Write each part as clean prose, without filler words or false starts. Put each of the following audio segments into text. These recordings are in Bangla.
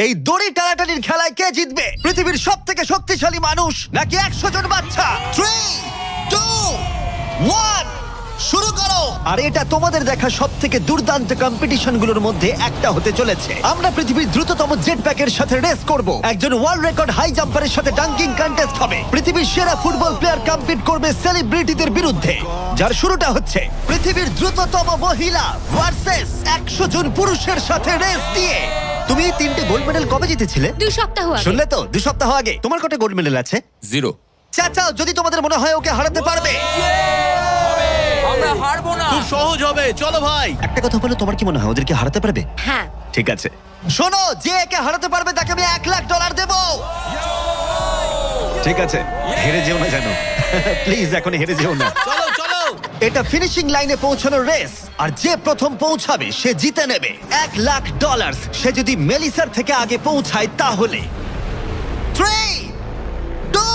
এই দড়ি টানাটানির খেলায় কে জিতবে? পৃথিবীর সব থেকে শক্তিশালী মানুষ নাকি 100 জন বাচ্চা? 3, 2, 1 শুরু করো। আর এটা তোমাদের দেখা সব থেকে দুর্দান্ত কম্পিটিশন গুলোর মধ্যে একটা হতে চলেছে। আমরা পৃথিবীর দ্রুততম জেট প্যাকের সাথে রেস করব। একজন ওয়ার্ল্ড রেকর্ড হাই জাম্পারের সাথে ডাঙ্কিং কন্টেস্ট হবে। পৃথিবীর সেরা ফুটবল প্লেয়ার কম্পিট করবে সেলিব্রিটিদের বিরুদ্ধে। যার শুরুটা হচ্ছে পৃথিবীর দ্রুততম মহিলা ভার্সেস 100 জন পুরুষের সাথে রেস দিয়ে। তুমি 3টে গোল্ড মেডেল কবে জিতেছিলে? 2 সপ্তাহ আগে। শুনলে তো, 2 সপ্তাহ আগে। তোমার কটা গোল্ড মেডেল আছে? 0। চাচাও, যদি তোমাদের মনে হয় ওকে হারাতে পারবে। আমরা হারবো না। খুব সহজ হবে, চলো ভাই। একটা কথা বলো, তোমার কি মনে হয় ওদেরকে হারাতে পারবে? হ্যাঁ। ঠিক আছে, শোনো, যে একে হারাতে পারবে তাকে আমি $1,00,000 দেব। ঠিক আছে, হেরে যেও না জানো। প্লিজ এখন হেরে যেও না। চলো চলো। এটা ফিনিশিং লাইনে পৌঁছানোর রেস, আর যে প্রথম পৌঁছাবে সে জিতে নেবে $1,00,000। সে যদি মেলিসার থেকে আগে পৌঁছায় তাহলে 3, 2,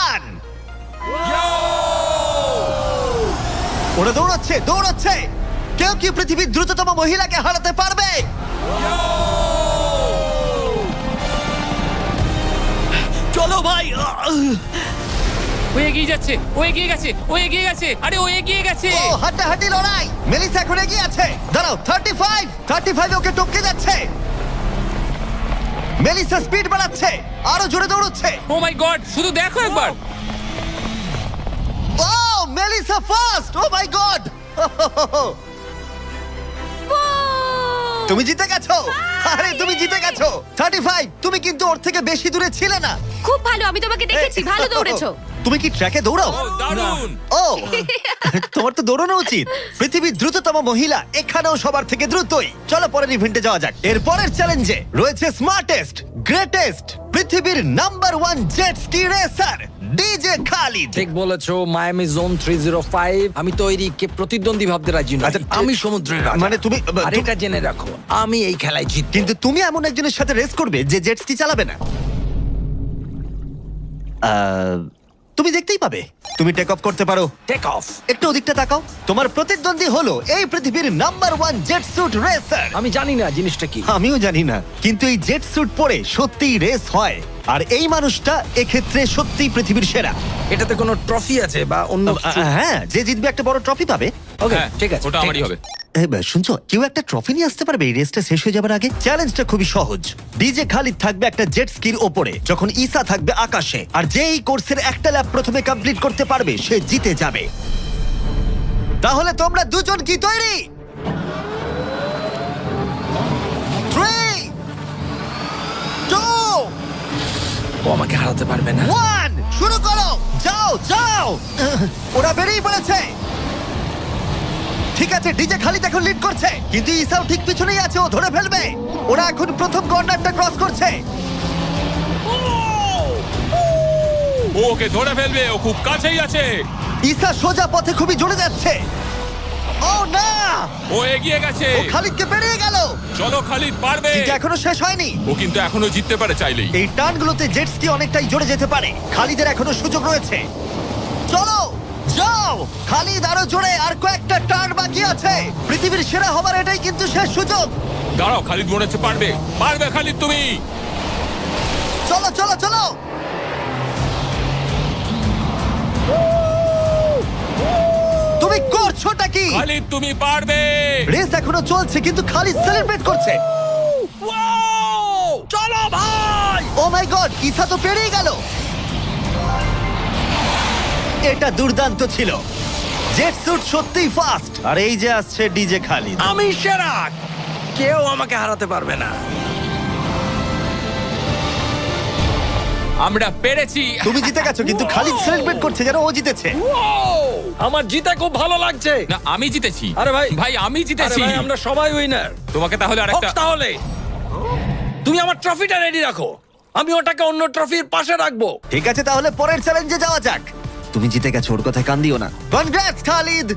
1 ওরা দৌড়াচ্ছে দৌড়াচ্ছে। কেউ কি পৃথিবীর দ্রুততম মহিলাকে হারাতে পারবে? চলো ভাই। ও এগিয়ে যাচ্ছে, ও এগিয়ে গেছে, ও এগিয়ে গেছে। আরে ও এগিয়ে গেছে। ও হাড্ডাহাড্ডি লড়াই। মেলিসা এখন এগিয়ে আছে। দাঁড়াও, 35 ওকে টপকে যাচ্ছে। মেলিসা স্পিড বাড়াচ্ছে, আরো জোরে দৌড়চ্ছে। ও মাই গড, শুধু দেখো একবার। Oh Melissa first. O my god, তুমি জিতে গেছো। আরে তুমি জিতে গেছো। 35, তুমি কিন্তু ওর থেকে বেশি দূরে ছিলে না। খুব ভালো, আমি তোমাকে দেখেছি, ভালো দৌড়েছো। তুমি কি ট্র্যাকে দৌড়াও? ও দারুণ। ও তোমার তো দৌড়ানো উচিত। পৃথিবীর দ্রুততম মহিলা এখানেও সবার থেকে দ্রুতই। চলো পরের ইভেন্টে যাওয়া যাক। এর পরের চ্যালেঞ্জে রয়েছে স্মার্টেস্ট, গ্রেটেস্ট, পৃথিবীর number 1 jet ski racer DJ Khalid. ঠিক বলেছো, মায়ামি জোন 305। আমি তৈরি, কে প্রতিদ্বন্দ্বী ভাবতে রাজি নই। আচ্ছা, আমি সমুদ্রের রাজা। মানে তুমি আর এটা জেনে রাখো, আমি এই খেলায় জিতবো। কিন্তু তুমি এমন একজনের সাথে রেস করবে যে জেট স্কি চালাবে না। তুমি দেখতেই পাবে। তুমি টেক অফ করতে পারো। Take off. একটু ওদিকটা তাকাও। তোমার প্রতিদ্বন্দ্বী হলো এই পৃথিবীর নাম্বার 1 জেট স্যুট রেসার। আমি জানি না জিনিসটা কি। আমিও জানি না, কিন্তু এই জেট স্যুট পরে সত্যিই রেস হয়। আর এই মানুষটা এক্ষেত্রে সত্যিই পৃথিবীর সেরা। এটাতে কোনো ট্রফি আছে বা অন্য কিছু? হ্যাঁ, যে জিতবে একটা বড় ট্রফি পাবে। ওকে, হ্যাঁ, ঠিক আছে, ওটা ঠিক আমারই আছে। হবে। শুনছো, কেউ একটা ট্রফি নিয়ে আসতে পারবে এই রেসটা শেষ হয়ে যাবার আগে? চ্যালেঞ্জটা খুবই সহজ। ডিজে খালিদ থাকবে একটা জেট স্কির ওপরে, যখন ঈসা থাকবে আকাশে। আর যে এই কোর্সের একটা ল্যাব প্রথমে কমপ্লিট করতে পারবে সে জিতে যাবে। তাহলে তোমরা দুজন কি তৈরি? 3, 2, ও আমাকে হারাতে পারবে না। 1 শুরু করো। যাও যাও। ওরা বেরিয়ে পড়েছে। ঠিক আছে, ডিজে খালিদ এখন লিড করছে, কিন্তু ইসাও ঠিক পিছনেই আছে। ও ধরে ফেলবে। ওরা এখন প্রথম কর্নারটা ক্রস করছে। ও ওকে ধরে ফেলবে, ও খুব কাছেই আছে। ইসা সোজা পথে খুবই জোরে যাচ্ছে। ও না, ও এগিয়ে গেছে। ও খালিদকে পেরিয়ে গেল। চলো খালিদ, পারবে। কিন্তু এখনো শেষ হয়নি। ও কিন্তু এখনো জিততে পারে চাইলেই। এই টার্নগুলোতে জেট স্কি অনেকটাই জোরে যেতে পারে। খালিদের এখনো সুযোগ রয়েছে। চলো যাও খালিদ, আরো জোরে। আর কয়েকটা টার্ন বাকি আছে। পৃথিবীর সেরা হবার এটাই কিন্তু শেষ সুযোগ। দাঁড়াও, খালিদ মনে হচ্ছে পারবে। পারবে খালিদ তুমি। চলো চলো চলো। তুমি করছোটা কি? খালিদ তুমি পারবে। রেস এখনো চলছে, কিন্তু খালিদ সেলিব্রেট করছে। চলো ভাই। ও মাই গড, ইসা তো পেরিয়ে গেল। এটা দুর্দান্ত ছিল। জেট স্যুট সত্যিই ফাস্ট। আর এই যে আসছে ডিজে খালিদ। আমি সেরা, কেউ আমাকে হারাতে পারবে না। আমরা পেরেছি। তুমি জিতে গেছো, কিন্তু খালিদ সেলিব্রেট করছে যেন ও জিতেছে। আমার জিতে খুব ভালো লাগছে। না, আমি জিতেছি। আরে ভাই, ভাই আমি জিতেছি। আরে ভাই, আমরা সবাই উইনার। তোমাকে তাহলে আরেকটা। তাহলে তুমি আমার ট্রফিটা রেডি রাখো, আমি ওটাকে অন্য ট্রফির পাশে রাখবো। ঠিক আছে, তাহলে পরের চ্যালেঞ্জে যাওয়া যাক। তুমি জিতে গেছো, ওর কথায় কান দিও না। কনগ্রাটস খালিদ।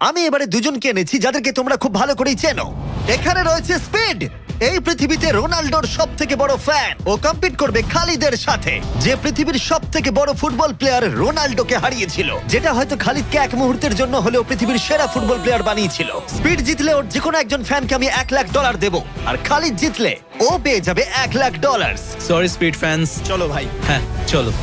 আমি এবারে দুজনকে এনেছি যাদেরকে তোমরা খুব ভালো করেই চেনো। এখানে রয়েছে স্পিড, এই পৃথিবীতে রোনাল্ডোর সব থেকে বড় ফ্যান ও কম্পিট করবে খালিদের সাথে, যে পৃথিবীর সব থেকে বড় ফুটবল প্লেয়ার রোনাল্ডোকে হারিয়েছিল, যেটা হয়তো খালিদকে এক মুহূর্তের জন্য হলেও পৃথিবীর সেরা ফুটবল প্লেয়ার বানিয়েছিল। স্পিড জিতলে ওর যে কোনো একজন ফ্যানকে আমি $1,00,000 দেবো, আর খালিদ জিতলে ও পেয়ে যাবে $1,00,000। সরি স্পিড ফ্যান্স, চলো ভাই। হ্যাঁ চলো।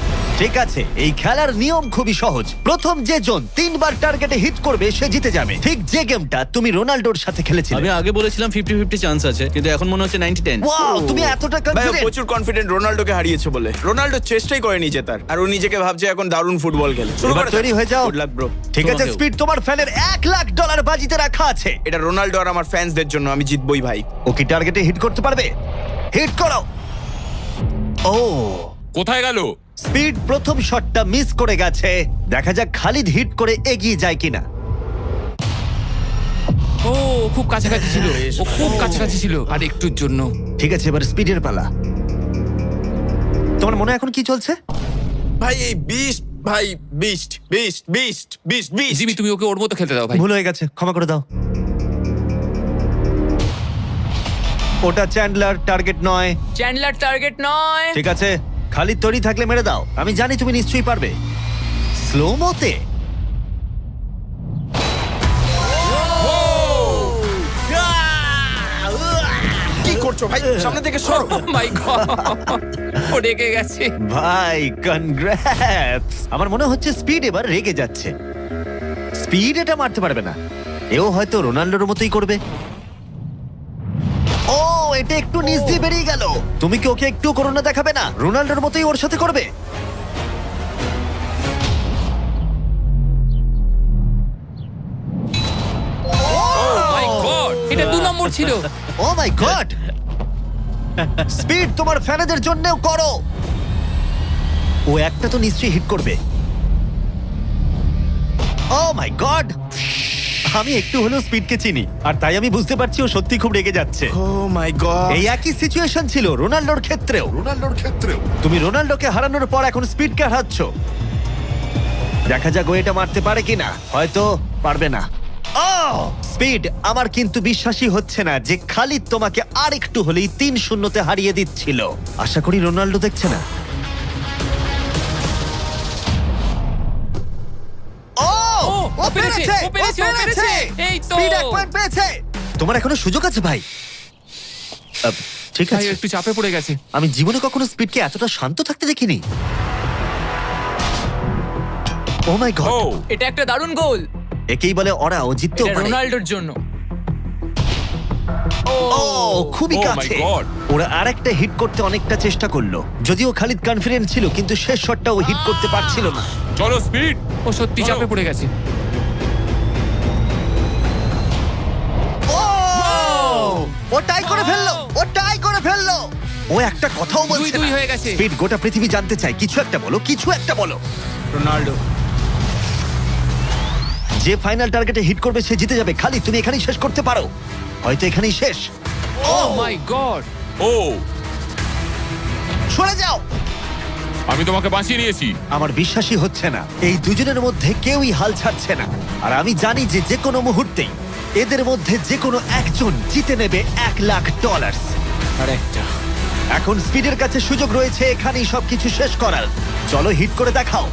ঠিক আছে, এই খেলার নিয়ম খুবই সহজ। প্রথম যে জন 3 বার টার্গেটে হিট করবে সে জিতে যাবে, ঠিক যে গেমটা তুমি রোনাল্ডোর সাথে খেলেছিলে। আমি আগে বলেছিলাম 50-50 চান্স আছে, কিন্তু এখন মনে হচ্ছে 90-10। ওয়াও, তুমি এতটা ভাই ও কনফিডেন্ট। প্রচুর কনফিডেন্ট রোনাল্ডোকে হারিয়েছে বলে। রোনাল্ডো চেষ্টাই করেনি জেতার, আর ও নিজেকে ভাবছে এখন দারুণ ফুটবল খেলে। শুরু এবার করে তৈরি হয়ে যাও। Good luck bro. ঠিক আছে তোমাকেও। স্পিড, তোমার ফ্যানের $1,00,000 বাজিতে রাখা আছে। এটা রোনাল্ডো আর আমার ফ্যান্সদের জন্য, আমি জিতবই ভাই। ও কি টার্গেটে হিট করতে পারবে? হিট করো। ও, কোথায় গেল? স্পিড প্রথম শটটা মিস করে গেছে। দেখা যাক খালিদ হিট করে এগিয়ে যায় কিনা। ও খুব কাছাকাছি ছিল, ও খুব কাছাকাছি ছিল, আর একটুর জন্য। ঠিক আছে, এবার স্পিডের পালা। তোমার মনে এখন কি চলছে? ভাই এই বিস্ট, ভাই beast beast beast beast beast. Jimmy, তুমি ওকে ওর মতো খেলতে দাও ভাই। ভুল হয়ে গেছে, ক্ষমা করে দাও। ওটা চ্যান্ডলার, টার্গেট নয়। চ্যান্ডলার টার্গেট নয়। ঠিক আছে, খালিদ তৈরি থাকলে মেরে দাও। আমি জানি তুমি নিশ্চয়ই পারবে। স্লো মোতে। কি করছো ভাই? সামনে থেকে সরো। মাই গড, ও রেগে গেছে। ভাই কনগ্রাটস। আমার মনে হচ্ছে স্পিড এবার রেগে যাচ্ছে। স্পিড এটা মারতে পারবে না, এও হয়তো রোনাল্ডোর মতোই করবে। ও, এটা একটু নিচ দিয়ে বেরিয়ে গেল। তুমি কি ওকে একটু করোনা দেখাবে না? রোনাল্ডোর মতোই ওর সাথে করবে। মাই গড, এটা 2 নম্বর ছিল। ও মাই গড। স্পিড তোমার ফ্যানেদের জন্যও করো। ও একটা তো নিশ্চয়ই হিট করবে। ও মাই গড, আমি একটু হলেও স্পিডকে চিনি, আর তাই আমি বুঝতে পারছি ও সত্যি খুব রেগে যাচ্ছে। ও মাই গড। এই একই সিচুয়েশন ছিল রোনাল্ডোর ক্ষেত্রেও। তুমি রোনাল্ডোকে হারানোর পর এখন স্পিডকে হারাচ্ছ। দেখা যাক ও এটা মারতে পারে কিনা। হয়তো পারবে না। ও স্পিড, আমার কিন্তু বিশ্বাসই হচ্ছে না যে খালিদ তোমাকে আর একটু হলেই 3-0 হারিয়ে দিচ্ছিল। আশা করি রোনাল্ডো দেখছে না। ও, ও পেরেছে, ও পেরেছে, ও পেরেছে। এই তো। স্পিড 1 পয়েন্ট পেয়েছে। তোমার এখনো সুযোগ আছে ভাই। ঠিক ভাই আছে, একটু চাপে পড়ে গেছে। আমি জীবনে কখনো স্পিডকে এতটা শান্ত থাকতে দেখিনি। ও মাই গড, এটা একটা দারুণ গোল। একেই বলে ওরা ও জিততেও এটা পারে। রোনাল্ডোর জন্য। ও খুবই Oh my কাছে। God! ওরা আরেকটা হিট করতে অনেকটা চেষ্টা করলো, যদিও খালিদ কনফিডেন্ট ছিল, কিন্তু শেষ শটটা ও হিট করতে পারছিল না। চলো স্পিড, ও সত্যি চাপে পড়ে গেছে। ও টাই করে ফেললো, ও টাই করে ফেললো। ও একটা কথাও বলছে 2-2 না। হয়ে গেছে। স্পিড, গোটা পৃথিবী জানতে চায়, কিছু একটা বলো, কিছু একটা বলো। রোনাল্ডো। যে ফাইনাল টার্গেটে হিট করবে সে জিতে যাবে। খালিদ, তুমি এখানেই শেষ করতে পারো, হয়তো এখানেই শেষ। ও মাই গড, ও সরে যাও। আমি তোমাকে বাঁচিয়ে নিয়েছি। আমার বিশ্বাসই হচ্ছে না, এই দুজনের মধ্যে কেউই হাল ছাড়ছে না। আর আমি জানি যে যে কোনো মুহূর্তেই এদের মধ্যে যে কোনো একজন জিতে নেবে $1,00,000। আর একটা। এখন স্পিডের কাছে সুযোগ রয়েছে এখানেই সবকিছু শেষ করার। চলো হিট করে দেখাও।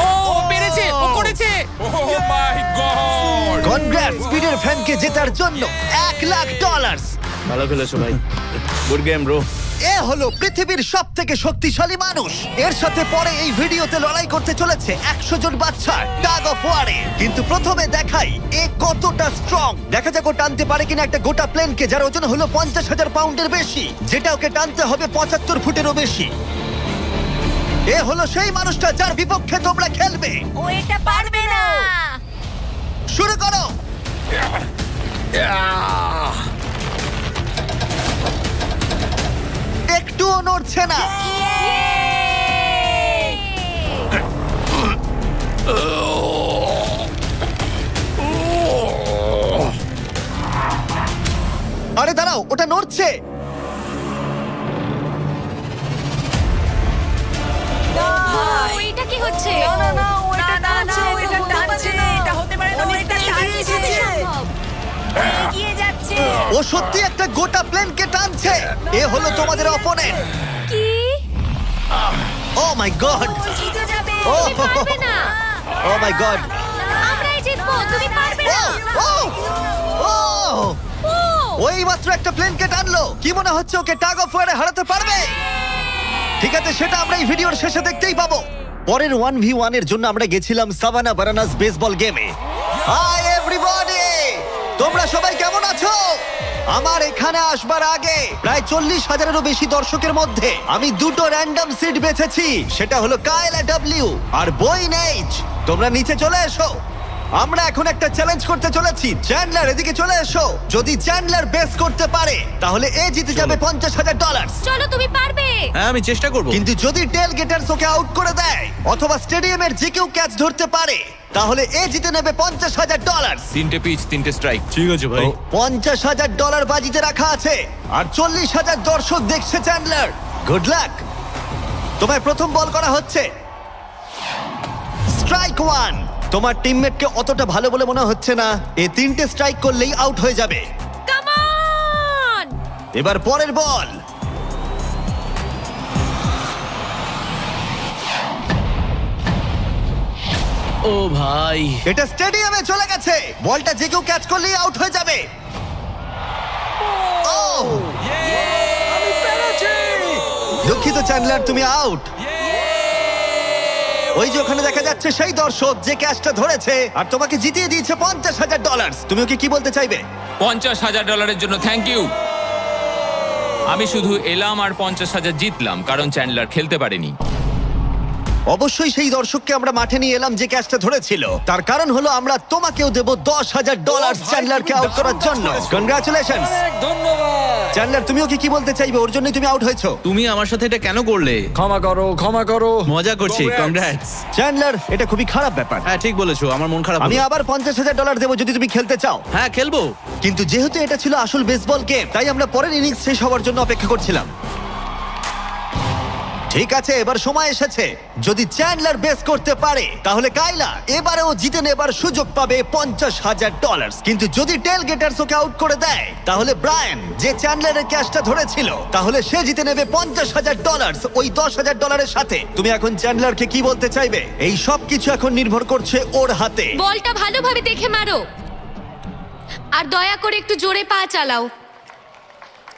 ও পেরেছে, ও করেছে। ও মাই গড! কনগ্রাটস স্পিডের ফ্যানকে জেতার জন্য $1,00,000। ভালো খেলেছো ভাই। Good game bro. এ হলো পৃথিবীর সব থেকে শক্তিশালী মানুষ। এর সাথে পরে এই ভিডিওতে লড়াই করতে চলেছে 100 জন বাচ্চা টাগ অফ ওয়ারে। কিন্তু প্রথমে দেখাই এ কতটা স্ট্রং। দেখা যাক ও টানতে পারে কিনা একটা গোটা প্লেনকে, যার ওজন হলো 50,000 পাউন্ডের বেশি, যেটা ওকে টানতে হবে 75 ফুটেরও বেশি। এ হলো সেই মানুষটা যার বিপক্ষে তোমরা খেলবে। ও এটা পারবে না। শুরু করো। একটুও নড়ছে না। আরে দাঁড়াও, ওটা নড়ছে। ও, এটা কি হচ্ছে এগিয়ে যাচ্ছে। ও সত্যি একটা গোটা প্লেনকে টানছে। এ হলো তোমাদের অপোনেন্ট। কি ও মাই গড, ও জিতে যাবে। ও পারবে না ও মাই গড, আমরাই জিতবো তুমি পারবে না ও ও ও ওই মাত্র একটা প্লেনকে টানলো। কি মনে হচ্ছে ওকে টাগ অফ ওয়ারে হারাতে পারবে? ঠিক আছে, সেটা আমরা এই ভিডিওর শেষে দেখতেই পাবো। পরের 1v1 এর জন্য আমরা গেছিলাম সাভানা বারানাস বেসবল গেমে। হাই এভরিবডি, তোমরা সবাই কেমন আছো? আমার এখানে আসবার আগে প্রায় 40,000-এরও বেশি দর্শকের মধ্যে আমি দুটো র্যান্ডম সিট বেছেছি। সেটা হলো কায়লা ডব্লিউ আর বয়েন এইচ। তোমরা নিচে চলে এসো। আমরা এখন একটা চ্যালেঞ্জ করতে চলেছি। চ্যান্ডলার, এদিকে চলে এসো। যদি চ্যান্ডলার বেস করতে পারে তাহলে এ জিতে যাবে $50,000। চলো তুমি পারবে হ্যাঁ আমি চেষ্টা করব। কিন্তু যদি টেল গেটার্স ওকে আউট করে দেয় অথবা স্টেডিয়ামের যে কেউ ক্যাচ ধরতে পারে তাহলে এ জিতে নেবে $50,000। 3টে পিচ 3টে স্ট্রাইক। ঠিক আছে ভাই। $50,000 বাজিতে রাখা আছে আর 40,000 দর্শক দেখছে। Chandler, good luck. তোমায় প্রথম বল করা হচ্ছে। স্ট্রাইক 1। তোমার টিমমেটকে অতটা ভালো বলে মনে হচ্ছে না। এ 3টে স্ট্রাইক করলেই আউট হয়ে যাবে। কাম অন এবার পরের বল। ও ভাই, এটা স্টেডিয়ামে চলে গেছে। বলটা যে কেউ ক্যাচ করলেই আউট হয়ে যাবে। ও আমি পেরেছি। দুঃখিত চ্যান্ডলার, তুমি আউট। ওই যে ওখানে দেখা যাচ্ছে সেই দর্শক যে ক্যাচটা ধরেছে আর তোমাকে জিতিয়ে দিয়েছে $50,000। তুমি ওকে কি বলতে চাইবে? $50,000 জন্য থ্যাংক ইউ। আমি শুধু এলাম আর 50,000 জিতলাম কারণ চ্যান্ডলার খেলতে পারেনি। অবশ্যই সেই দর্শককে আমরা মাঠে নিয়ে এলাম যে ক্যাচটা ধরেছিল। তার কারণ হলো আমরা তোমাকেও দেব $10,000 চ্যান্ডলারকে আউট করার জন্য। কনগ্রাচুলেশনস ধন্যবাদ। চ্যান্ডলার, তুমি ওকে কি বলতে চাইবে? ওর জন্যই তুমি আউট হয়েছো। তুমি আমার সাথে এটা কেন করলে? ক্ষমা করো, ক্ষমা করো। মজা করছি। Congrats. কংগ্রাটস। চ্যান্ডলার, এটা খুবই খারাপ ব্যাপার। হ্যাঁ ঠিক বলেছো, আমার মন খারাপ আমি হলো। আবার $50,000 দেবো যদি তুমি খেলতে চাও। হ্যাঁ খেলবো। কিন্তু যেহেতু এটা ছিল আসল বেসবল গেম তাই আমরা পরের ইনিংস শেষ হওয়ার জন্য অপেক্ষা করছিলাম। ঠিক আছে, এবার সময় এসেছে। যদি চ্যান্ডলার বেস করতে পারে তাহলে কাইলা এবারেও জিতে নেবার সুযোগ পাবে $50,000। কিন্তু যদি টেল গেটার্স ওকে আউট করে দেয় তাহলে ব্রায়ান, যে চ্যান্ডলারের ক্যাচটা ধরেছিল, তাহলে সে জিতে নেবে $50,000 ওই $10,000-এর সাথে। তুমি এখন চ্যান্ডলারকে কি বলতে চাইবে? এই সব কিছু এখন নির্ভর করছে ওর হাতে। বলটা ভালোভাবে দেখে মারো আর দয়া করে একটু জোরে পা চালাও।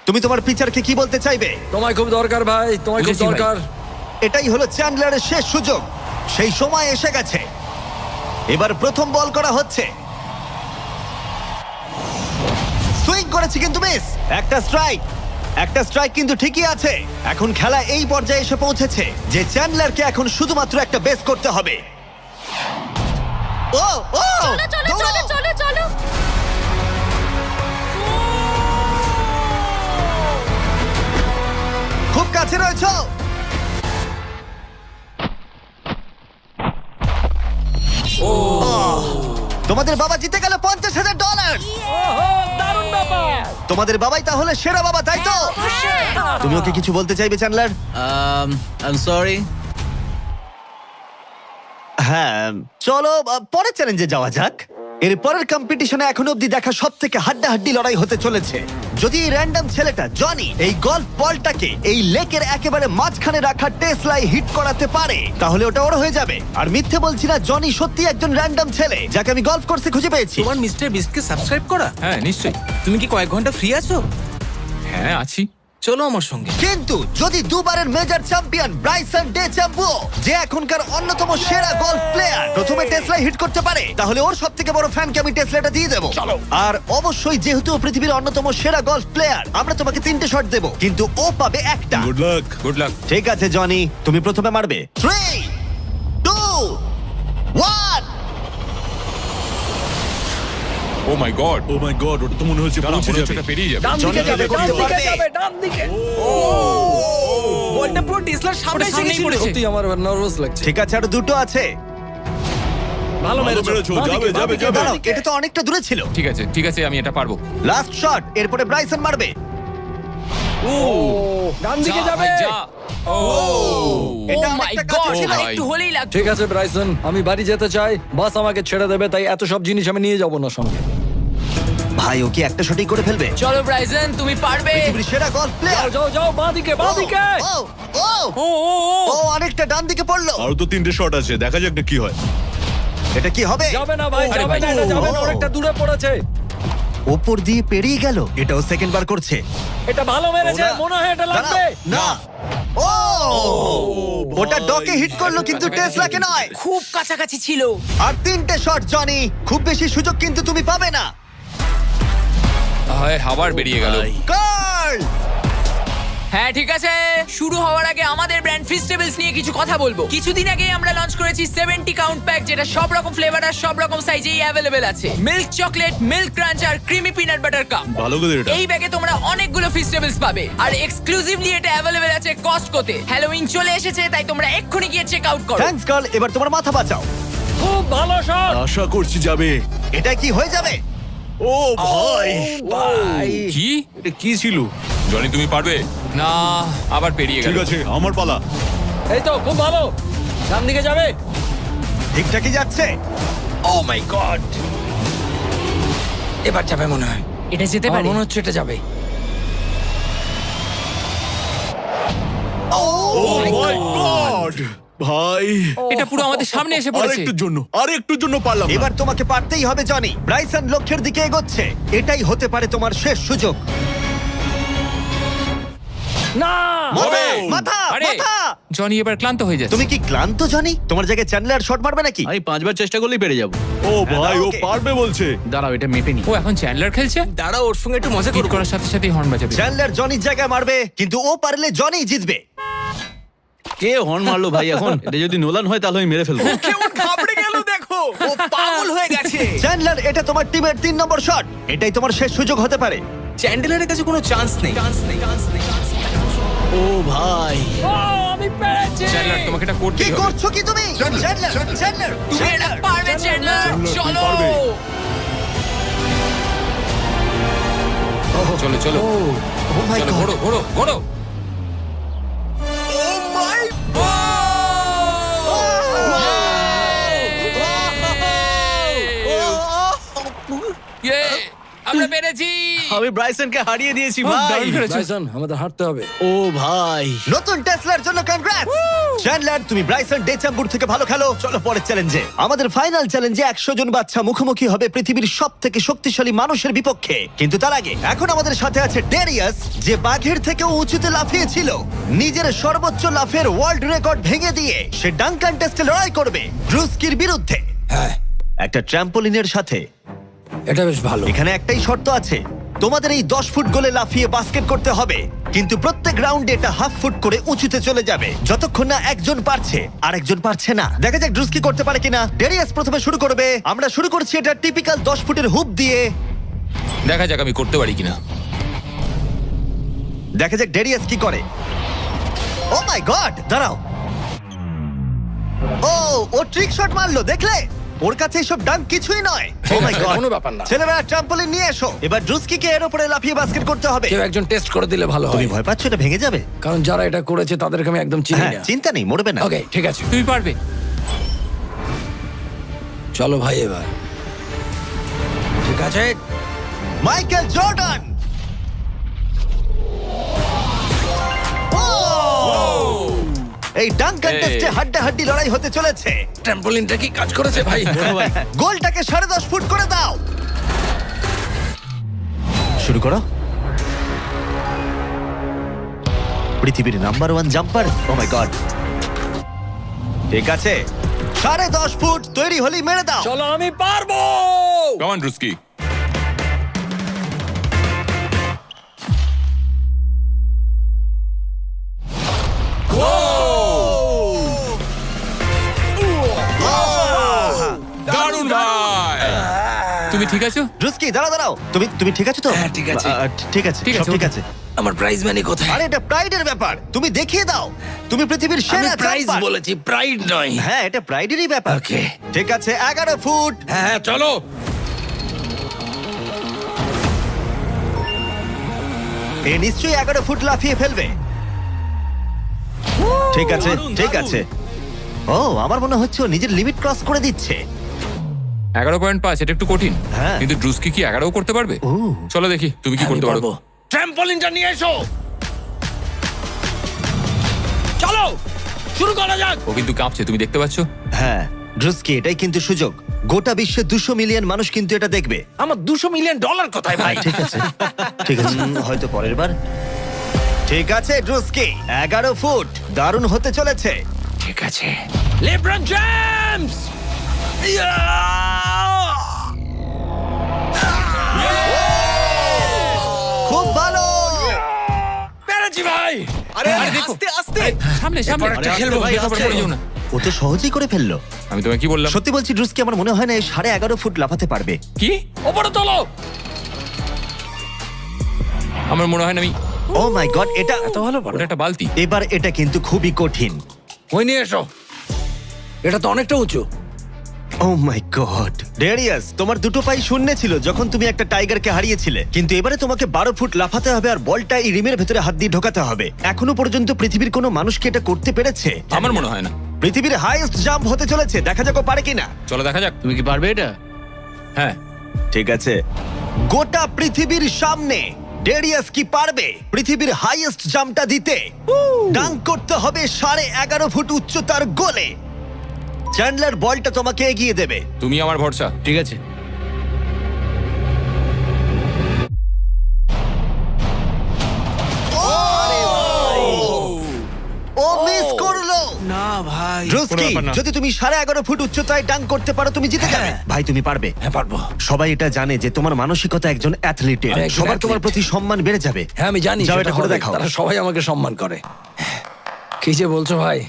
তুমি তোমার পিচারকে কি বলতে চাইবে? তোমায় খুব দরকার ভাই, তোমায় খুব বুঝেছি ভাই। দরকার। এটাই হলো চ্যান্ডলারের শেষ সুযোগ। সেই সময় এসে গেছে। এবার প্রথম বল করা হচ্ছে। সুইং করেছে কিন্তু মিস। একটা স্ট্রাইক কিন্তু ঠিকই আছে। এখন খেলা এই পর্যায়ে এসে পৌঁছেছে যে চ্যান্ডলারকে এখন শুধুমাত্র একটা বেস করতে হবে। ও ও চলো চলো চলো চলো চলো খুব কাছে রয়েছো। তোমাদের বাবা জিতে গেল $50,000। দারুণ ব্যাপার। তোমাদের বাবাই তাহলে সেরা বাবা, তাই তো? তুমি ওকে কিছু বলতে চাইবে চ্যান্ডলার? I am sorry. হ্যাঁ, চলো পরের চ্যালেঞ্জে যাওয়া যাক। এর পরের কম্পিটিশনে এখনো অব্দি দেখা সবথেকে হাড্ডাহাড্ডি লড়াই হতে চলেছে। যদি এই র্যান্ডম ছেলেটা জনি এই গলফ বলটাকে এই লেকের একেবারে মাঝখানে রাখা টেসলাই হিট করাতে পারে তাহলে ওটা ওর হয়ে যাবে। আর মিথ্যে বলছি না, জনি সত্যি একজন র্যান্ডম ছেলে যাকে আমি গলফ কোর্সে খুঁজে পেয়েছি। তোমার মিস্টার বিস্টকে সাবস্ক্রাইব করা? হ্যাঁ নিশ্চয়ই। তুমি কি কয়েক ঘন্টা ফ্রি আছো? হ্যাঁ আছি। চলো আমার সঙ্গে। কিন্তু যদি দুবারের major champion Bryson DeChambeau, যে এখনকার অন্যতম সেরা গলফ প্লেয়ার, প্রথমে টেসলা হিট করতে পারে তাহলে ওর সবথেকে বড় ফ্যানকে আমি টেসলাটা দিয়ে দেবো। আর অবশ্যই যেহেতু ও পৃথিবীর অন্যতম সেরা গলফ প্লেয়ার, আমরা তোমাকে 3টে শট দেবো কিন্তু ও পাবে একটা। Good luck. Good luck. ঠিক আছে জনি, তুমি প্রথমে মারবে। 3, 2, 1। ও my god. O my god, ওটা তো মনে হচ্ছে পৌঁছে যাবে। এটা পেরিয়ে যাবে। ডান দিকে জনি যাবে, করতে ডান দিকে পারবে। যাবে, ডান দিকে। বলটা পুরো টেসলার সামনে ওটা এসে সামনেই গেছিল। পড়েছে। সত্যি আমার নার্ভাস লাগছে। ঠিক আছে, আরো দুটো আছে। ভালো মেরেছো। যাবে, যাবে, যাবে। দাঁড়াও, এটা তো অনেকটা দূরে ছিল। ঠিক আছে আমি এটা পারবো। লাস্ট শট, এরপরে ব্রাইসন মারবে। ডান দিকে যা যাবে। ভাই, যা। এটা Oh my অনেকটা God, কাছে ছিল। ভাই। একটু হলেই লাগতো। ঠিক আছে ব্রাইসন, আমি বাড়ি যেতে চাই, বাস আমাকে ছেড়ে দেবে, তাই এত সব জিনিস আমি নিয়ে যাবো না সঙ্গে। ভাই ও কি একটা শটই করে ফেলবে? চলো ব্রাইসন, তুমি পারবে। পৃথিবীর সেরা গলফ প্লেয়ার। যাও যাও, বাঁদিকে বাঁদিকে। ও অনেকটা ডান দিকে পড়লো। আরো তো 3টে শট আছে, দেখা যাক না কি হয়। এটা কি হবে? যাবে না ভাই, আরে যাবে ভাই। না, এটা যাবে না, ও। অনেকটা দূরে পড়েছে। ওপর দিয়ে পেরিয়ে গেল। এটাও সেকেন্ড বার করছে। এটা ভালো মেরেছে, ওরা- মনে হয় এটা লাগবে। দাঁড়াও, না। ও ওটা ডকে হিট করলো কিন্তু টেসলাকে নয়। খুব কাছাকাছি ছিল। আর 3টে শট জনি, খুব বেশি সুযোগ কিন্তু তুমি পাবে না। হায়, আবার বেরিয়ে গেল। কার্ল হ্যাঁ ঠিক আছে, শুরু হওয়ার আগে আমাদের ব্র্যান্ড ফিস্টেবলস নিয়ে কিছু কথা বলবো। কিছুদিন আগে আমরা লঞ্চ করেছি 70 কাউন্ট প্যাক, যেটা সব রকম ফ্লেভার আর সব রকম সাইজেই অ্যাভেলেবেল আছে। মিল্ক চকলেট, মিল্ক ক্রাঞ্চ আর ক্রিমি পিনাট বাটার কাপ। ভালো করে এটা। এই ব্যাগে তোমরা অনেকগুলো ফিস্টেবলস পাবে আর এক্সক্লুসিভলি এটা অ্যাভেলেবেল আছে কস্টকোতে। হ্যালোউইন চলে এসেছে, তাই তোমরা এক্ষুনি গিয়ে চেক আউট করো। থ্যাঙ্কস কার্ল, এবার তোমার মাথা বাঁচাও। খুব ভালো শট। আশা করছি যাবে। এটা কি হয়ে যাবে? ও ভাই, ভাই কি? এটা কি ছিল? জনি তুমি পারবে না, আবার পেরিয়ে গেল। ঠিক আছে, আমার পালা। এই তো খুব ভালো, ডান দিকে যাবে। ঠিকঠাকই যাচ্ছে। ও মাই গড, এবার যাবে মনে হয়। এটা যেতে আমার পারে। মনে হচ্ছে এটা যাবে। ও ও মাই গড, ভাই। এটা পুরো আমাদের সামনে এসে পড়েছে। আরেকটুর জন্য পারলাম না। এবার তোমাকে পারতেই হবে জনি। ব্রাইসন লক্ষ্যের দিকে এগোচ্ছে। এটাই হতে পারে তোমার শেষ সুযোগ। না, মাথা, ও! মাথা, আরে মাথা। জনি এবার ক্লান্ত হয়ে যাচ্ছে। তুমি কি ক্লান্ত জনি? তোমার জায়গায় চ্যান্ডলার শট মারবে নাকি? আমি 5বার চেষ্টা করলেই পেরে যাব। ও ভাই, ও ওকে। পারবে বলছে। দাঁড়াও, এটা মেপে নি। ও এখন চ্যান্ডলার খেলছে। দাঁড়াও, ওর সঙ্গে একটু মজা হিট করব। করার সাথে সাথেই হর্ন বাজাবে। চ্যান্ডলার জনির জায়গায় মারবে, কিন্তু ও পারলে জনি জিতবে। কে হর্ন মারলো ভাই এখন? এটা যদি নোলান হয় তাহলে আমি মেরে ফেলবো। কেমন ঘাবড়ে গেল দেখো, ও পাগল হয়ে গেছে। চ্যান্ডলার, এটা তোমার টিমের 3 নম্বর শট। এটাই তোমার শেষ সুযোগ হতে পারে। চ্যান্ডেলারের কাছে কোনো চান্স নেই। ও ভাই, ও, আমি পেরেছি। চ্যান্ডলার তোমাকে এটা কি করতেই হবে। করছো কি তুমি? চ্যান্ডলার, চ্যান্ডলার, তুমি এটা পারবে চ্যান্ডলার, চলো। চলো চলো ও মাই চলো, গড। ঘোরো ঘোরো ঘোরো। Yay! আমরা পেরেছি। আমি ব্রাইসনকে হারিয়ে দিয়েছি খুব ভাই। দারুণ করেছো। ব্রাইসন, আমাদের হাঁটতে হবে। ও ভাই, নতুন টেসলার জন্য কনগ্রাটস। চ্যান্ডলার, তুমি ব্রাইসন ডেচাম্বুর থেকে ভালো খেলো। চলো পরের চ্যালেঞ্জে। আমাদের ফাইনাল চ্যালেঞ্জে 100 জন বাচ্চা মুখোমুখি হবে পৃথিবীর সবথেকে শক্তিশালী মানুষের বিপক্ষে। কিন্তু তার আগে এখন আমাদের সাথে আছে ডেরিয়াস, যে বাঘের থেকেও উঁচুতে লাফিয়েছিল। নিজের সর্বোচ্চ লাফের ওয়ার্ল্ড রেকর্ড ভেঙে দিয়ে সে ডাঙ্কান টেস্টে লড়াই করবে ড্রুস্কির বিরুদ্ধে। হ্যাঁ, একটা ট্র্যাম্পোলিনের সাথে। এটা বেশ ভালো। এখানে একটাই শর্ত আছে, তোমাদের এই 10 ফুট গোলে লাফিয়ে বাস্কেট করতে হবে, কিন্তু প্রত্যেক রাউন্ডে এটা হাফ ফুট করে উঁচুতে চলে যাবে, যতক্ষণ না একজন পারছে আর একজন পারছে না। দেখা যাক ড্রুস্কি করতে পারে কিনা। ডেরিয়াস প্রথমে শুরু করবে। আমরা শুরু করছি এটা টিপিক্যাল 10 ফুটের হুপ দিয়ে। দেখা যাক আমি করতে পারি কিনা। দেখা যাক ডেরিয়াস কি করে। ও মাই গড, দাঁড়াও। ও ট্রিক শট মারলো, দেখলে? ওর কাছে এসব ডাঙ্ক কিছুই নয়। ও মাই গড, কোনো ব্যাপার না। ছেলেরা ট্রাম্পলিন নিয়ে এসো। এবার ড্রুস্কিকে এর উপরে লাফিয়ে বাস্কেট করতে হবে। কেউ একজন টেস্ট করে দিলে ভালো তুমি হয়, ভয় পাচ্ছ এটা ভেঙে যাবে? কারণ যারা এটা করেছে তাদেরকে আমি একদম চিনি হ্যাঁ, না। চিন্তা নেই, মরবে না। ওকে, ঠিক আছে, তুমি পারবে। চলো ভাই এবার। ঠিক আছে, মাইকেল জর্ডান। এই ডাঙ্কান এই। টেস্টে হাড্ডাহাড্ডি লড়াই হতে চলেছে। ট্র্যাম্পোলিনটা কি কাজ করেছে ভাই? গোলটাকে 10.5 ফুট করে দাও। শুরু করো। পৃথিবীর number 1 jumper. O my god, ঠিক আছে, 10.5 ফুট তৈরি হলেই মেরে দাও। চলো, আমি পারবো। Come on Druski. দারুণ ভাই। তুমি ঠিক আছো? ড্রুস্কি, দাঁড়াও দাঁড়াও, তুমি ঠিক আছো তো? হ্যাঁ, ঠিক আছে। ঠিক আছে, ঠিক সব আছে, ঠিক ওকে। আছে। আমার প্রাইজ মানি কোথায়? আরে এটা প্রাইডের ব্যাপার, তুমি দেখিয়ে দাও। তুমি পৃথিবীর আমি সেরা প্রাইজ জাম্পার। বলেছি, প্রাইড নয়। হ্যাঁ, এটা প্রাইডেরই ব্যাপার। ওকে। ঠিক আছে, 11 ফুট। হ্যাঁ, চলো। এ নিশ্চয়ই 11 ফুট লাফিয়ে ফেলবে। ঠিক আছে, ঠিক আছে। ও, আমার মনে হচ্ছে ও নিজের লিমিট ক্রস করে দিচ্ছে। 11.5, এটা একটু কঠিন। হ্যাঁ। কিন্তু ড্রুস্কি কি 11 করতে পারবে? ও। চলো দেখি তুমি কি করতে পারো। ট্র্যাম্পলিনটা নিয়ে এসো। চলো শুরু করা যাক। ও কিন্তু কাঁপছে, তুমি দেখতে পাচ্ছ? হ্যাঁ, ড্রুস্কি, এটাই কিন্তু সুযোগ। গোটা বিশ্বে 200 মিলিয়ন মানুষ কিন্তু এটা দেখবে। আমার $200 মিলিয়ন কোথায় ভাই? ঠিক আছে, ঠিক আছে, হয়তো পরের বার। ঠিক আছে ড্রুস্কি, 11 ফুট, দারুণ হতে চলেছে। ঠিক আছে, লেব্রন জেমস। খুব ভালো। পেরেছি ভাই। আরে দেখো। আস্তে আস্তে। সামনে এরপর একটা খেলবো ভাই, এরপর আস্তে। পড়ে যেও না। ও তো সহজেই করে ফেললো। আমি তোমায় কি বললাম? সত্যি বলছি ড্রুস্কি, আমার মনে হয় না এই 11.5 ফুট লাফাতে পারবে। কি? ওপরে তোলো। আমার মনে হয় না আমি। ও মাই গড, এটা এত ভালো পারো। ওটা একটা বালতি। এবার এটা কিন্তু খুবই কঠিন। ওই নিয়ে এসো। এটা তো অনেকটা উঁচু। ও মাই গড, ডেরিয়াস, তোমার দুটো পাই শূন্য ছিল যখন তুমি একটা টাইগারকে হারিয়েছিলে, কিন্তু এবারে তোমাকে 12 ফুট লাফাতে হবে আর বলটা এই রিমের ভেতরে হাত দিয়ে ঢোকাতে হবে। এখনো পর্যন্ত পৃথিবীর কোনো মানুষকে এটা করতে পেরেছে? আমার মনে হয় না। পৃথিবীর হাইয়েস্ট জাম্প হতে চলেছে, দেখা যাক ও পারে কিনা। চলো দেখা যাক। তুমি কি পারবে এটা? হ্যাঁ। ঠিক আছে, গোটা পৃথিবীর সামনে ডেরিয়াস কি পারবে পৃথিবীর হাইয়েস্ট জাম্পটা দিতে? ডাঙ্ক করতে হবে 11.5 ফুট উচ্চতার গোলে। চ্যান্ডলার বলটা তোমাকে এগিয়ে দেবে। তুমি আমার ভরসা। ঠিক আছে। ও মিস করলো। না ভাই। ড্রুস্কি, কোনো ব্যাপার না। যদি তুমি 11.5 ফুট উচ্চতায় ডাঙ্ক করতে পারো তুমি জিতে যাবে। ভাই তুমি পারবে। হ্যাঁ পারবো। সবাই এটা জানে যে তোমার মানসিকতা একজন অ্যাথলিটের। আমি একজন সবার তোমার athlete। প্রতি সম্মান বেড়ে যাবে। হ্যাঁ আমি জানি। যাও সেটা এটা করে হবে। দেখাও। তারা সবাই আমাকে সম্মান করে। কি যে বলছো ভাই?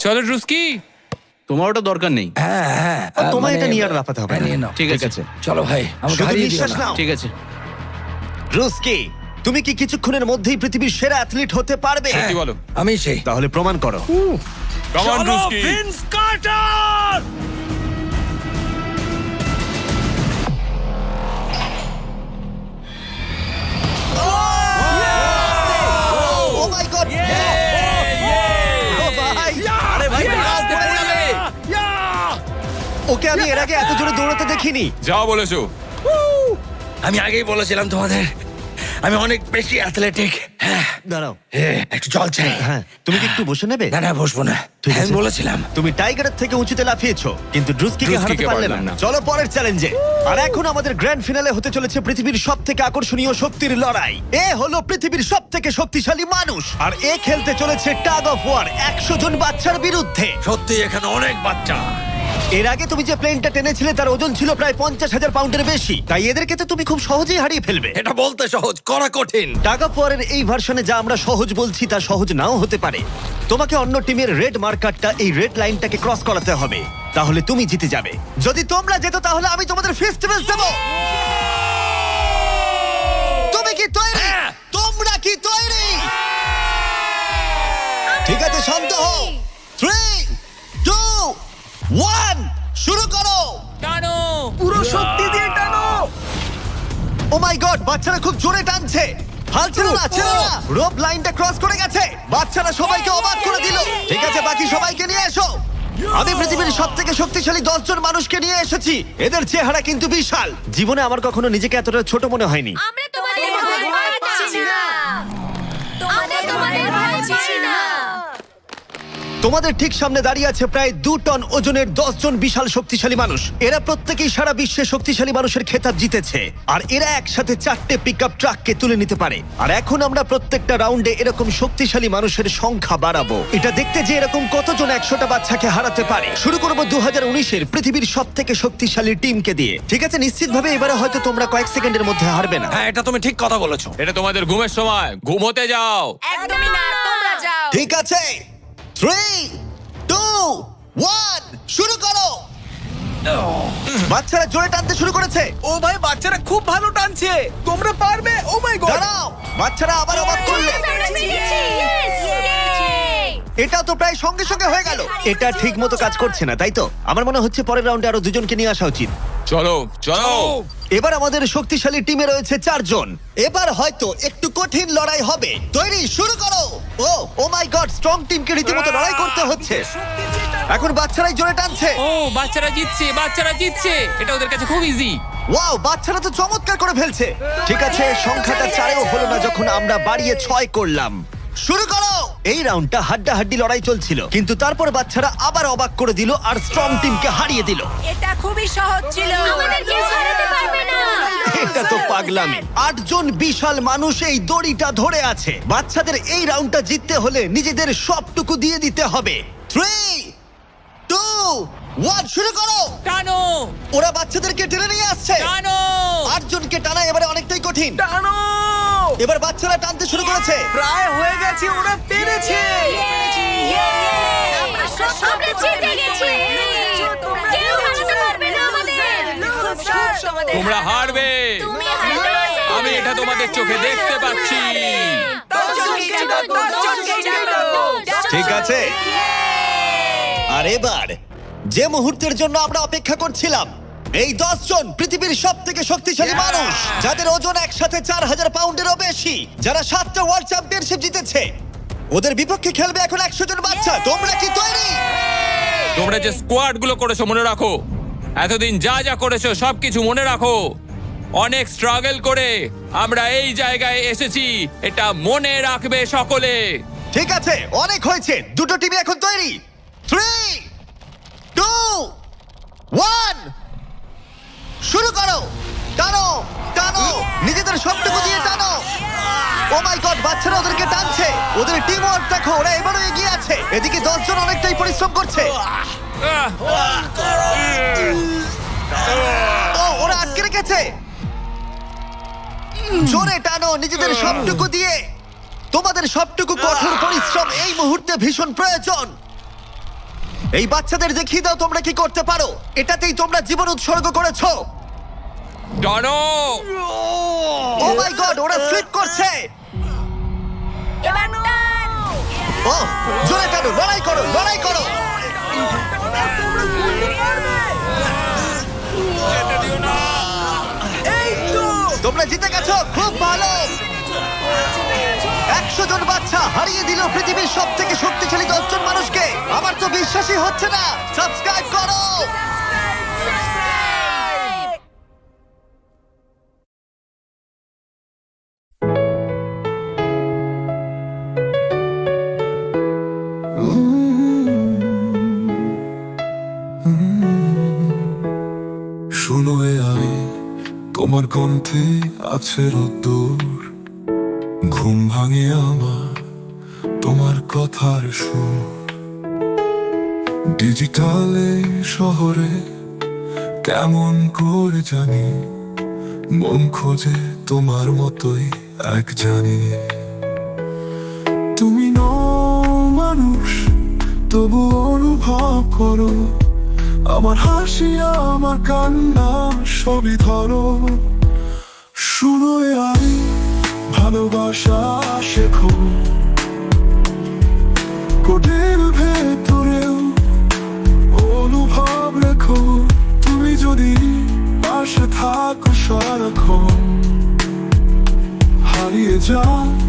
চলো ড্রুস্কি। তোমার ওটা দরকার নেই। হ্যাঁ হ্যাঁ। তোমায় মানে- এটা নিয়ে আর লাফাতে হবে হ্যাঁ, না। নিয়ে নাও। ঠিক আছে। চলো ভাই, আমাকে শুধু হারিয়ে দিও নিঃশ্বাস না। নাও। ঠিক আছে। ড্রুস্কি, তুমি কি কিছুক্ষণের মধ্যেই পৃথিবীর সেরা অ্যাথলিট হতে পারবে? হ্যাঁ, কি বলো? আমি সেই। তাহলে প্রমাণ করো। Come on, Druski. Vince Carter. Oh my god, আরে ভাই, আস্তে পড়ে যাবে। ওকে আমি এর আগে এত জোরে দৌড়াতে দেখিনি। যাও বলেছো। আমি আগেই বলেছিলাম তোমাদের, আমি অনেক বেশি অ্যাথলেটিক। হ্যাঁ, দাঁড়াও, একটু জল চাই। হ্যাঁ, তুমি কি একটু বসে নেবে? না না, বসবো না। ঠিক হ্যাঁ, আছে। আমি বলেছিলাম। তুমি টাইগারের থেকে উঁচুতে লাফিয়েছো, কিন্তু ড্রুস্কিকে হারাতে ড্রুস্কিকে পারলে পারলাম না। না। চলো পরের চ্যালেঞ্জে। আর এখন আমাদের গ্র্যান্ড ফিনালে হতে চলেছে পৃথিবীর সবথেকে আকর্ষণীয় শক্তির লড়াই। এ হলো পৃথিবীর সবথেকে শক্তিশালী মানুষ, আর এ খেলতে চলেছে টাগ অফ ওয়ার 100 জন বাচ্চার বিরুদ্ধে। সত্যি এখানে অনেক বাচ্চা। এর আগে তুমি যে প্লেনটা টেনেছিলে তার ওজন ছিল প্রায় 50,000 পাউন্ডের বেশি, তাই এদেরকে তো তুমি খুব সহজেই হারিয়ে ফেলবে। এটা বলতে সহজ, করা কঠিন। টাগ অফ ওয়ারের এই ভার্সনে যা আমরা সহজ বলছি তা সহজ নাও হতে পারে। তোমাকে অন্য টিমের রেড মার্কারটা এই রেড লাইনটাকে ক্রস করাতে হবে, তাহলে তুমি জিতে যাবে। যদি তোমরা যেত তাহলে আমি তোমাদের ফেস্টিভ্যাল দেব। তুমি কি তৈরি? হ্যাঁ। তোমরা কি তৈরি? ঠিক আছে, শান্ত হও। 3, 2, 1, শুরু করো। টানো। পুরো শক্তি দিয়ে টানো। ও মাই গড, বাচ্চারা খুব জোরে টানছে। হাল ছেড়ো না, ছেড়ো না। রোপ লাইনটা ক্রস করে গেছে। বাচ্চারা সবাইকে অবাক করে দিল। ঠিক আছে, বাকি সবাইকে নিয়ে এসো। আমি পৃথিবীর সবথেকে শক্তিশালী 10 জন মানুষকে নিয়ে এসেছি। এদের চেহারা কিন্তু বিশাল। জীবনে আমার কখনো নিজেকে এতটা ছোট মনে হয়নি। আমরা তোমাদের ভয় পাচ্ছি না। আমরা তোমাদের ভয় পাচ্ছি না। তোমাদের ঠিক সামনে দাঁড়িয়ে আছে প্রায় 2 টন ওজনের 10 জন বিশাল শক্তিশালী মানুষ। এরা প্রত্যেকেই সারা বিশ্বে শক্তিশালী মানুষের খেতাব জিতেছে, আর এরা একসাথে 4টে পিকআপ ট্রাককে তুলে নিতে পারে। আর এখন আমরা প্রত্যেকটা রাউন্ডে এরকম শক্তিশালী মানুষের সংখ্যা বাড়াবো, এটা দেখতে যে এরকম কতজন 100টা বাচ্চাকে হারাতে পারে। শুরু করবো 2019-এর পৃথিবীর সবথেকে শক্তিশালী টিমকে দিয়ে। ঠিক আছে, নিশ্চিতভাবে এবারে হয়তো তোমরা কয়েক সেকেন্ডের মধ্যে হারবে না। হ্যাঁ, এটা তুমি ঠিক কথা বলেছো। এটা তোমাদের ঘুমের সময়, ঘুমোতে যাও। একদমই না, তোমরা যাও। ঠিক আছে, 3, 2, 1, শুরু করো। বাচ্চারা জোরে টানতে শুরু করেছে। ও ভাই, বাচ্চারা খুব ভালো টানছে। তোমরা পারবে। ও মাই গড। দাঁড়াও, বাচ্চারা আবার অবাক করলো। আমরা জিতেছি। Yay! এটাও তো প্রায় সঙ্গে সঙ্গে হয়ে গেল। এটা ঠিক মতো কাজ করছে না, তাই তো? আমার মনে হচ্ছে পরের রাউন্ডে আরো 2 জনকে নিয়ে আসা উচিত। চলো চলো। এবার আমাদের শক্তিশালী টিমে রয়েছে 4 জন। এবার হয়তো একটু কঠিন লড়াই হবে। তৈরি, শুরু করো। ও মাই গড, স্ট্রং টিমকে রীতিমতো লড়াই করতে হচ্ছে। এখন বাচ্চারাই জোরে টানছে। ও বাচ্চারা জিতছে, এটা ওদের কাছে খুব ইজি। ওয়াও, বাচ্চারা তো চমৎকার করে ফেলছে। ঠিক আছে, সংখ্যাটা 4-এও হলো না যখন আমরা বাড়িয়ে 6 করলাম। শুরু করো। এই রাউন্ডটা হাড্ডাহাড্ডি লড়াই চলছিল, কিন্তু তারপর বাচ্চারা আবার অবাক করে দিল আর স্ট্রং টিমকে হারিয়ে দিল। এটা খুবই সহজ ছিল। আমাদের কেউ হারাতে পারবে না। এটা তো পাগলামি। 8 জন বিশাল মানুষ এই দড়িটা ধরে আছে। বাচ্চাদের এই রাউন্ডটা জিততে হলে নিজেদের সবটুকু দিয়ে দিতে হবে। 3, 2, 1, শুরু করো। টানো ওরা বাচ্চাদেরকে টেনে নিয়ে আসছে। টানো 8 জনকে টানা এবারে অনেকটাই কঠিন। টানো! এবার বাচ্চারা টানতে শুরু করেছে। প্রায় হয়ে গেছে, ওরা পেরেছে। আমরা সব জিতে গেছি। কেউ হারাতে পারবে না আমাদের। তোমরা হারবে, তুমি হারবে। আমি এটা তোমাদের চোখে দেখতে পাচ্ছি। ঠিক আছে, আর এবার যে মুহূর্তের জন্য আমরা অপেক্ষা করছিলাম, এই 10 জন পৃথিবীর সব থেকে শক্তিশালী মানুষ, যাদের ওজন একসাথে 4000 পাউন্ডেরও বেশি, যারা 7টা ওয়ার্ল্ড চ্যাম্পিয়নশিপ জিতেছে, ওদের বিপক্ষে খেলবে এখন 100 জন বাচ্চা। তোমরা কি তৈরি? তোমরা যে স্কোয়াড গুলো করেছো মনে রাখো, এতদিন যা যা করেছো সবকিছু মনে রাখো। অনেক স্ট্রাগল করে আমরা এই জায়গায় এসেছি, এটা মনে রাখবে সকলে। ঠিক আছে, অনেক হয়েছে। দুটো টিম এখন তৈরি। 3, 2, 1, শুরু করো। টানো টানো, নিজেদের সবটুকু দিয়ে টানো। ও মাই গড, বাচ্চারা ওদেরকে টানছে। ওদের টিম ওয়ার্ক দেখো, ওরা এবারও এগিয়ে আছে। এদিকে 10 জন অনেকটাই পরিশ্রম করছে। আহ! ওরা আটকে রেখেছে। জোরে টানো নিজেদের সবটুকু দিয়ে। তোমাদের সবটুকু কঠোর পরিশ্রম এই মুহূর্তে ভীষণ প্রয়োজন। এই বাচ্চাদের দেখিয়ে দাও তোমরা কি করতে পারো। এটাতেই তোমরা জীবন উৎসর্গ করেছো। টানো ও মাই গড, ওরা স্লিপ করছে। এবার টান। ও জোরে টানো, লড়াই করো, লড়াই করো। তোমরা জিতে গেছো, খুব ভালো। 100 জন বাচ্চা হারিয়ে দিল পৃথিবীর সব থেকে শক্তিশালী 10 জন মানুষকে। আমার তো বিশ্বাসই হচ্ছে না। সাবস্ক্রাইব করো। শুনো এ আমি, তোমার কণ্ঠে আছে রোদ্দুর। ঘুম ভাঙে আমার তোমার কথার সুর। ডিজিটালে শহরে কেমন করে জানি, মন খোঁজে তোমার মতোই এক জানি। তুমি নও মানুষ, তবু অনুভব করো আমার হাসি, আমার কান্না সবই ধরো। শুনো এ আমি, ভালোবাসা শেখো কোটের ভেতরেও অনুভব রেখো। তুমি যদি পাশে থাকো সারাক্ষণ, হারিয়ে যাক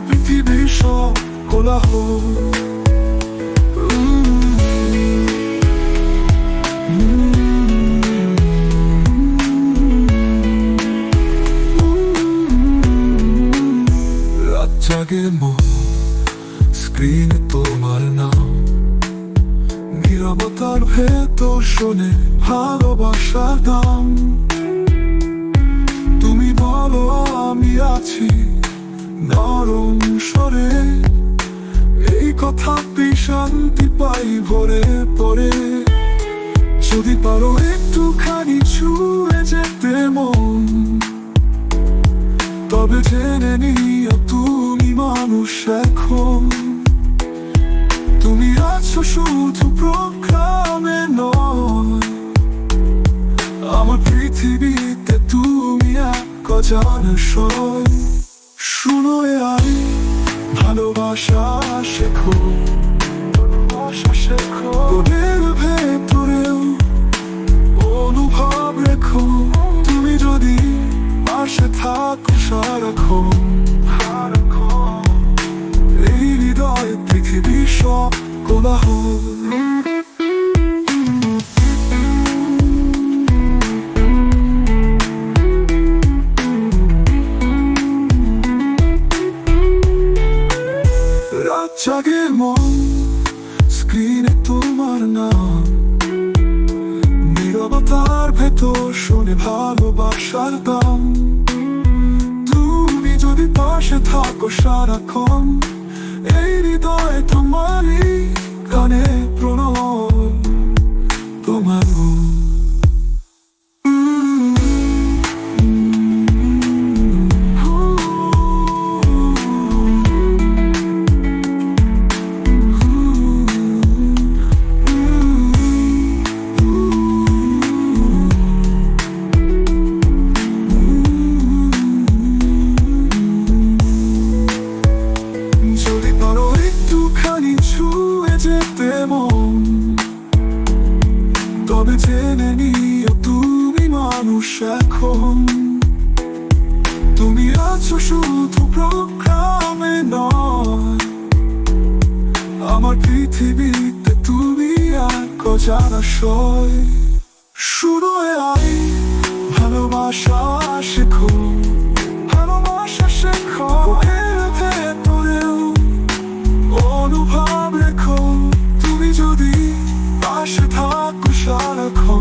পৃথিবীর সব কোলাহল। জাগে মন, স্ক্রিনে তোমার নাম, নীরবতার ভেতর শোনে ভালোবাসার দাম। তুমি বলো আমি আছি নরম স্বরে, এই কথাতে শান্তি পাই ভরে পড়ে। যদি পারো একটুখানি ছুঁয়ে যেতে মন, তবে জেনে নিও তুমি মানুষ এখন। তুমি আছো শুধু প্রোগ্রামে নয়, আমার পৃথিবীতে তুমি এক অজানা সয়। শুনো এ আমি, ভালোবাসা শেখো, ভালোবাসা শেখো ওদের ভেতরেও অনুভব রেখো। তুমি যদি থাকো সারাক্ষণ। এই হৃদয়ে পৃথিবী সব কোলাহল। রাত জাগে মন, স্ক্রিনে তোমার নাম, নীরবতার ভেতর শোনে ভালোবাসার দাম। তুমি যদি পাশে থাকো সারাক্ষণ, এই হৃদয়ে তোমারই গানে প্রণয় তোমার গুণ। যদি পারো একটুখানি ছুঁয়ে যেতে মন, তবে জেনে নিও তুমি মানুষ এখন। তুমি আছো শুধু প্রোগ্রামে নয়, আমার পৃথিবীতে তুমি এক অজানা সয়। শুরু আই ভালোবাসা শেখো, ভালোবাসা শেখো। ভেতরেও অনুভব রেখো, তুমি যদি পাশে থাকো সারাক্ষণ।